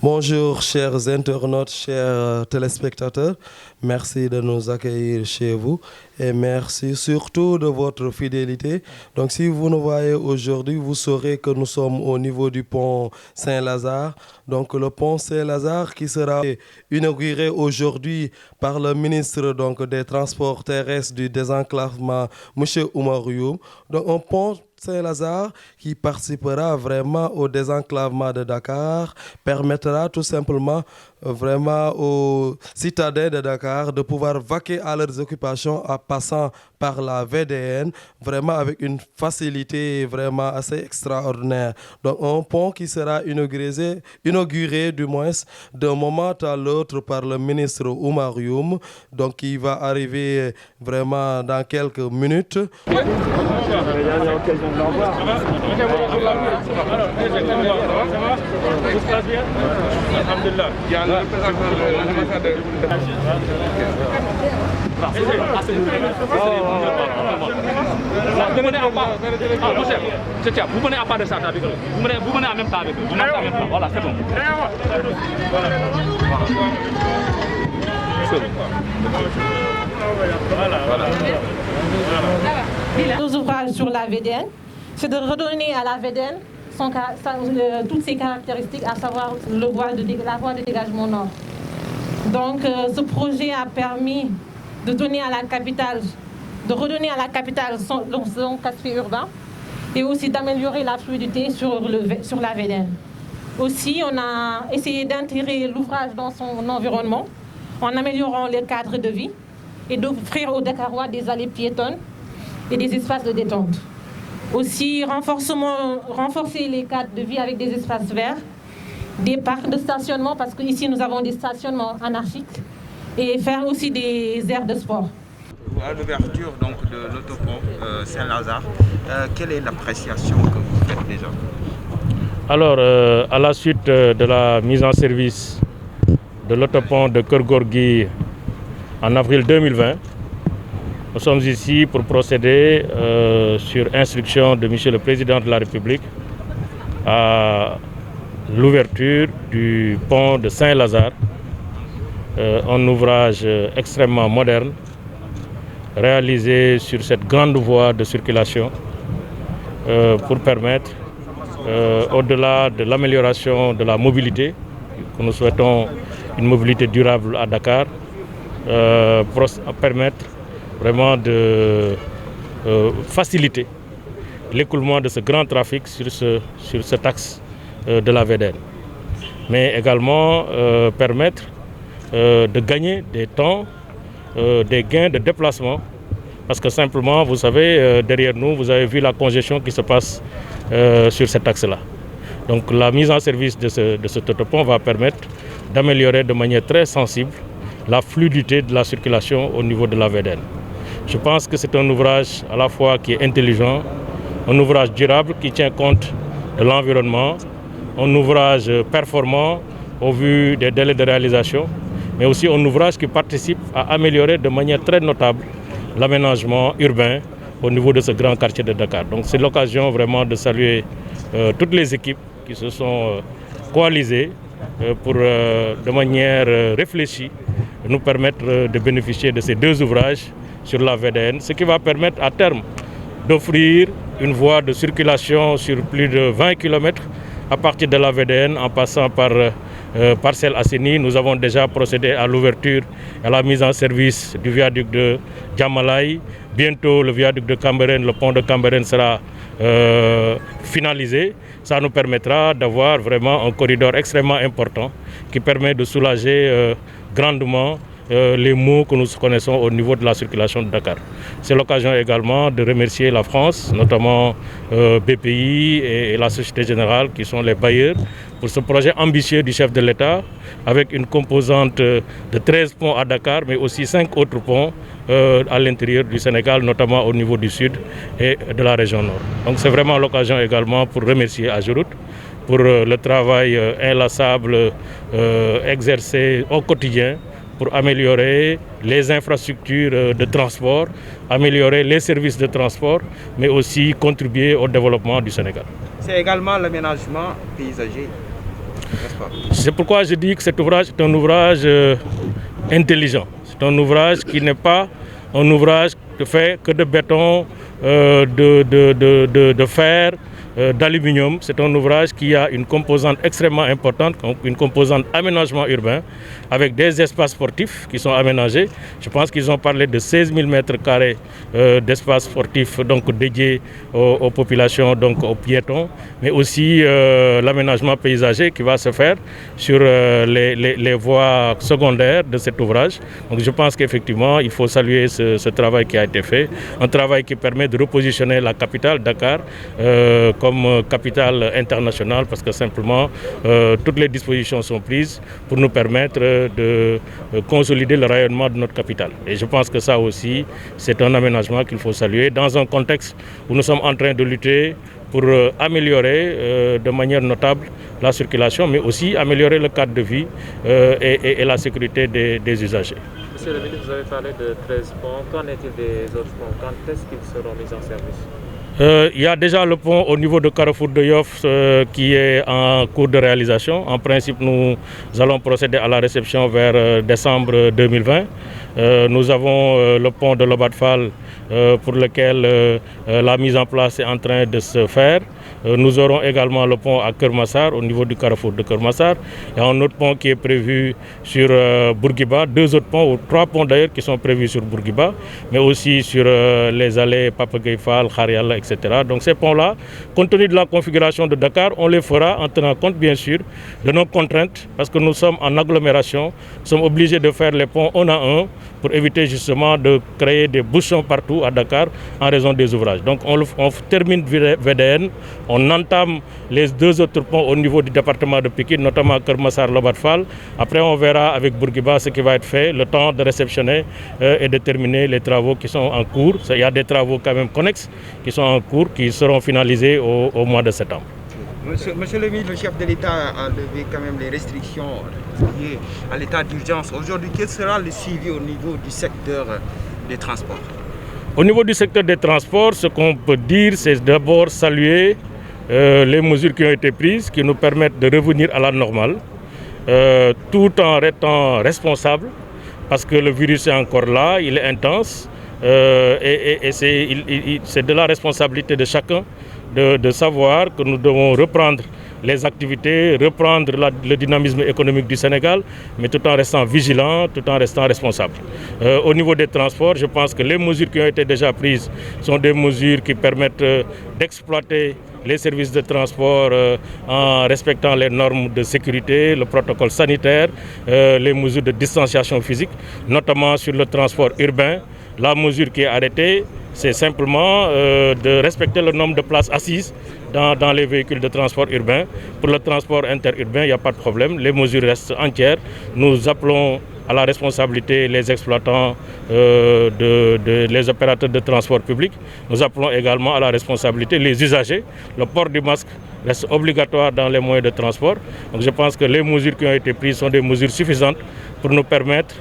Bonjour chers internautes, chers téléspectateurs, merci de nous accueillir chez vous et merci surtout de votre fidélité. Donc si vous nous voyez aujourd'hui, vous saurez que nous sommes au niveau du pont Saint-Lazare. Donc le pont Saint-Lazare qui sera inauguré aujourd'hui par le ministre donc, des Transports terrestres du désenclavement, M. Oumar Youm. Donc un pont Saint-Lazare qui participera vraiment au désenclavement de Dakar, permettra tout simplement vraiment aux citadins de Dakar de pouvoir vaquer à leurs occupations en passant par la VDN, vraiment avec une facilité vraiment assez extraordinaire. Donc un pont qui sera inauguré du moins d'un moment à l'autre par le ministre Oumar Youm, donc qui va arriver vraiment dans quelques minutes. Il y a le représentant de l'ambassadeur. Vous menez à part de ça avec eux. Vous menez en même temps avec eux. Vous menez en même temps. Voilà, c'est bon. Nos ouvrages sur la VDN, c'est de redonner à la VDN toutes ses caractéristiques, à savoir la voie de dégagement nord. Donc ce projet a permis de donner à la capitale, de redonner à la capitale son aspect urbain et aussi d'améliorer la fluidité sur la VDN. Aussi, on a essayé d'intégrer l'ouvrage dans son environnement en améliorant les cadres de vie et d'offrir aux Dakarois des allées piétonnes et des espaces de détente. Aussi, renforcer les cadres de vie avec des espaces verts, des parcs de stationnement, parce qu'ici nous avons des stationnements anarchiques, et faire aussi des aires de sport. À l'ouverture de l'autopont Saint-Lazare, quelle est l'appréciation que vous faites déjà? Alors, à la suite de la mise en service de l'autopont de Keur Gorgui en avril 2020, nous sommes ici pour procéder, sur instruction de M. le Président de la République, à l'ouverture du pont de Saint-Lazare, un ouvrage extrêmement moderne, réalisé sur cette grande voie de circulation, pour permettre, au-delà de l'amélioration de la mobilité, que nous souhaitons une mobilité durable à Dakar, permettre vraiment de faciliter l'écoulement de ce grand trafic sur cet axe de la VDN. Mais également permettre de gagner des temps, des gains de déplacement. Parce que simplement, vous savez, derrière nous, vous avez vu la congestion qui se passe sur cet axe-là. Donc la mise en service de cet autopont va permettre d'améliorer de manière très sensible la fluidité de la circulation au niveau de la VDN. Je pense que c'est un ouvrage à la fois qui est intelligent, un ouvrage durable qui tient compte de l'environnement, un ouvrage performant au vu des délais de réalisation, mais aussi un ouvrage qui participe à améliorer de manière très notable l'aménagement urbain au niveau de ce grand quartier de Dakar. Donc c'est l'occasion vraiment de saluer toutes les équipes qui se sont coalisées pour, de manière réfléchie, nous permettre de bénéficier de ces deux ouvrages sur la VDN, ce qui va permettre à terme d'offrir une voie de circulation sur plus de 20 km à partir de la VDN en passant par Parcelles Assainies. Nous avons déjà procédé à l'ouverture et à la mise en service du viaduc de Djamalaï. Bientôt, le viaduc de Cambérène, le pont de Cambérène sera finalisé. Ça nous permettra d'avoir vraiment un corridor extrêmement important qui permet de soulager grandement les maux que nous connaissons au niveau de la circulation de Dakar. C'est l'occasion également de remercier la France, notamment BPI et la Société Générale qui sont les bailleurs pour ce projet ambitieux du chef de l'État avec une composante de 13 ponts à Dakar mais aussi 5 autres ponts à l'intérieur du Sénégal, notamment au niveau du sud et de la région nord. Donc c'est vraiment l'occasion également pour remercier Ageroute pour le travail inlassable exercé au quotidien pour améliorer les infrastructures de transport, améliorer les services de transport, mais aussi contribuer au développement du Sénégal. C'est également l'aménagement paysager. C'est pourquoi je dis que cet ouvrage est un ouvrage intelligent. C'est un ouvrage qui n'est pas un ouvrage fait que de béton, de fer, d'aluminium. C'est un ouvrage qui a une composante extrêmement importante, une composante aménagement urbain, avec des espaces sportifs qui sont aménagés. Je pense qu'ils ont parlé de 16 000 mètres carrés d'espaces sportifs donc, dédiés aux populations, donc aux piétons, mais aussi l'aménagement paysager qui va se faire sur les voies secondaires de cet ouvrage. Donc je pense qu'effectivement, il faut saluer ce travail qui a été fait, un travail qui permet de repositionner la capitale, Dakar, comme capitale internationale, parce que simplement toutes les dispositions sont prises pour nous permettre de consolider le rayonnement de notre capitale. Et je pense que ça aussi, c'est un aménagement qu'il faut saluer dans un contexte où nous sommes en train de lutter pour améliorer de manière notable la circulation, mais aussi améliorer le cadre de vie et la sécurité des usagers. Monsieur le ministre, vous avez parlé de 13 ponts. Qu'en est-il des autres ponts? Quand est-ce qu'ils seront mis en service? Il y a déjà le pont au niveau de Carrefour de Yoff qui est en cours de réalisation. En principe, nous allons procéder à la réception vers décembre 2020. Nous avons le pont de Lobat Fall pour lequel la mise en place est en train de se faire. Nous aurons également le pont à Kermassar, au niveau du carrefour de Kermassar. Il y a un autre pont qui est prévu sur Bourguiba, 2 autres ponts, ou 3 ponts d'ailleurs qui sont prévus sur Bourguiba, mais aussi sur les allées Papagay Fall, Khariala, etc. Donc ces ponts-là, compte tenu de la configuration de Dakar, on les fera en tenant compte bien sûr de nos contraintes, parce que nous sommes en agglomération, nous sommes obligés de faire les ponts un à un pour éviter justement de créer des bouchons partout à Dakar en raison des ouvrages. Donc on termine VDN, on entame les 2 autres ponts au niveau du département de Pikine, notamment Kermassar, Lobat Fall. Après on verra avec Bourguiba ce qui va être fait, le temps de réceptionner et de terminer les travaux qui sont en cours. Il y a des travaux quand même connexes qui sont en cours, qui seront finalisés au mois de septembre. Monsieur le ministre, le chef de l'État a levé quand même les restrictions liées à l'état d'urgence. Aujourd'hui, quel sera le suivi au niveau du secteur des transports? Au niveau du secteur des transports, ce qu'on peut dire, c'est d'abord saluer les mesures qui ont été prises, qui nous permettent de revenir à la normale, tout en restant responsable, parce que le virus est encore là, il est intense, et c'est de la responsabilité de chacun de savoir que nous devons reprendre les activités, reprendre le dynamisme économique du Sénégal, mais tout en restant vigilant, tout en restant responsable. Au niveau des transports, je pense que les mesures qui ont été déjà prises sont des mesures qui permettent d'exploiter les services de transport en respectant les normes de sécurité, le protocole sanitaire, les mesures de distanciation physique, notamment sur le transport urbain. La mesure qui est arrêtée, c'est simplement de respecter le nombre de places assises dans les véhicules de transport urbain. Pour le transport interurbain, il n'y a pas de problème. Les mesures restent entières. Nous appelons à la responsabilité les exploitants, les opérateurs de transport public. Nous appelons également à la responsabilité les usagers. Le port du masque reste obligatoire dans les moyens de transport. Donc je pense que les mesures qui ont été prises sont des mesures suffisantes pour nous permettre